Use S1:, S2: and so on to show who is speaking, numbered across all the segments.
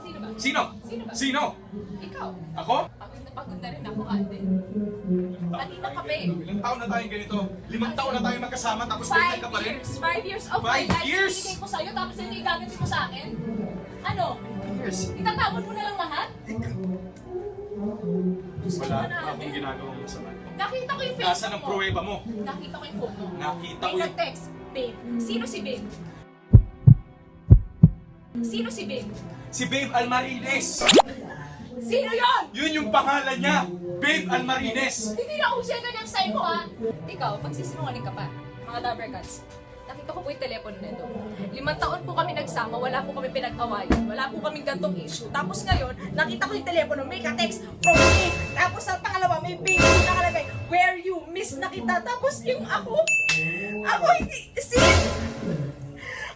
S1: Sino ba?
S2: Sino?
S1: Sino ba?
S2: Sino?
S1: Ikaw.
S2: Ako?
S1: Pagod na rin ako, ate. Kanina ka pa eh.
S2: Ilang taon na tayong ganito? 5 taon na tayong magkasama tapos ganyan ka pa rin?
S1: 5 years of my
S2: 5
S1: life.
S2: years?
S1: Binigay ko sa'yo tapos hindi gagawin mo sa akin? Ano?
S2: Yes.
S1: Itatapon mo na lang lahat?
S2: Wala akong ginagawang masama.
S1: Nakita ko yung
S2: Nasaan
S1: Facebook
S2: ang
S1: mo.
S2: pruweba mo?
S1: Nakita ko yung phone mo.
S2: Nakita
S1: May
S2: ko yung...
S1: nag-text. Babe. Sino si Babe? Sino si Babe?
S2: Si Babe Almarines!
S1: Sino yon?
S2: Yun yung pangalan niya! Babe Almarines!
S1: Hindi na uso yung ganyang sign mo, ha? Ikaw, magsisinungaling ka pa. Mga Dabbercats. Nakita ko po yung telepono nito. 5 taon po kami nagsama, wala po kami pinag-awayan, wala po kami gantong issue. Tapos ngayon, nakita ko yung telepono, may ka-text from me. Tapos sa pangalawa, may baby nakalagay, where you miss na kita. Tapos yung ako hindi,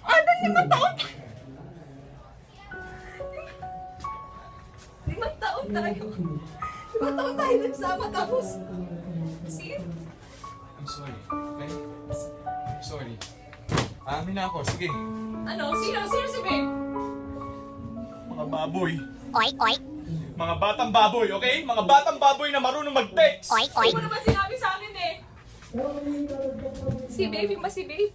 S1: ano, 5 taon? 5 taon tayo. 5 taon tayo nagsama, tapos,
S2: I'm sorry, okay? I'm sorry. Amin na ako, sige.
S1: ano, sino si Babe?
S2: Mga baboy.
S3: Oink, oink.
S2: Mga batang baboy, okay? Mga batang baboy na marunong mag-text!
S3: Oink,
S1: Hindi
S3: oink.
S1: mo naman sinabi sa akin eh. Si Babe, yung ba si Babe?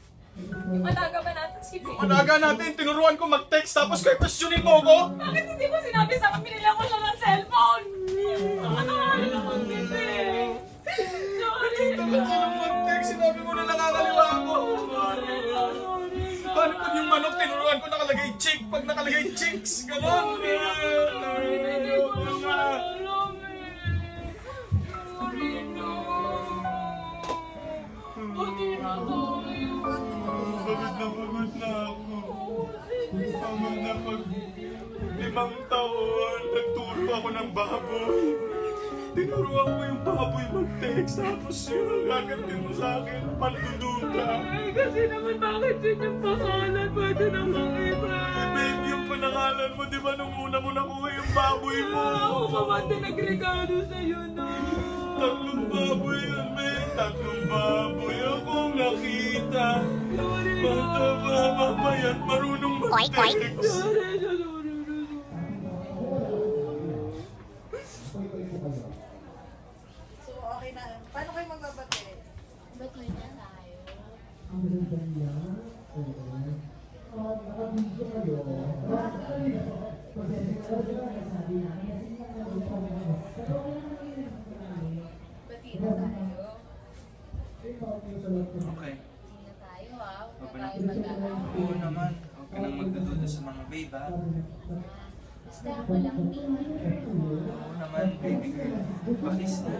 S1: Yung alaga ba natin si Babe?
S2: Alaga natin, tinuruan ko mag-text tapos kayo questionin mo ako?
S1: Bakit hindi mo sinabi sa akin? Binila ko siya ng cellphone! Ano nga naman dito eh? Sorry
S2: Dapat silang mag-text, sinabi mo na nakakaliwa ako. Paano pag yung manok tinuruan ko nakalagay chick? Pag nakalagay chicks, gano'n. Pagod na ako. Pagod na pag 5 taon, nagturo ako ng baboy. Tinuruan ko yung baboy mag-text, tapos yun, gagatin mo sa akin, pandududa.
S1: Ay, kasi naman bakit yun yung pangalan? Pwede namang iba.
S2: Babe, yung panangalan mo, di ba nung una mo nakuha yung baboy mo?
S1: Ako pa man din nagregalo sa'yo na.
S2: 3 baboy yun, babe. 3 baboy akong nakita. Basta mababayat, marunong
S3: Oink, oink.
S2: mag-text.
S4: So, okay na. Paano kayo magbabate?
S1: Bati na tayo. Bati na tayo.
S2: Okay.
S1: Bati na tayo ha. Huwag
S2: Okay
S1: na
S2: na.
S1: tayo mag-aalala.
S2: Oo naman. Huwag ka nang magdududa sa mga babe, ha?
S1: Basta ako lang tingin.
S2: Oo naman, baby girl. Pakis na.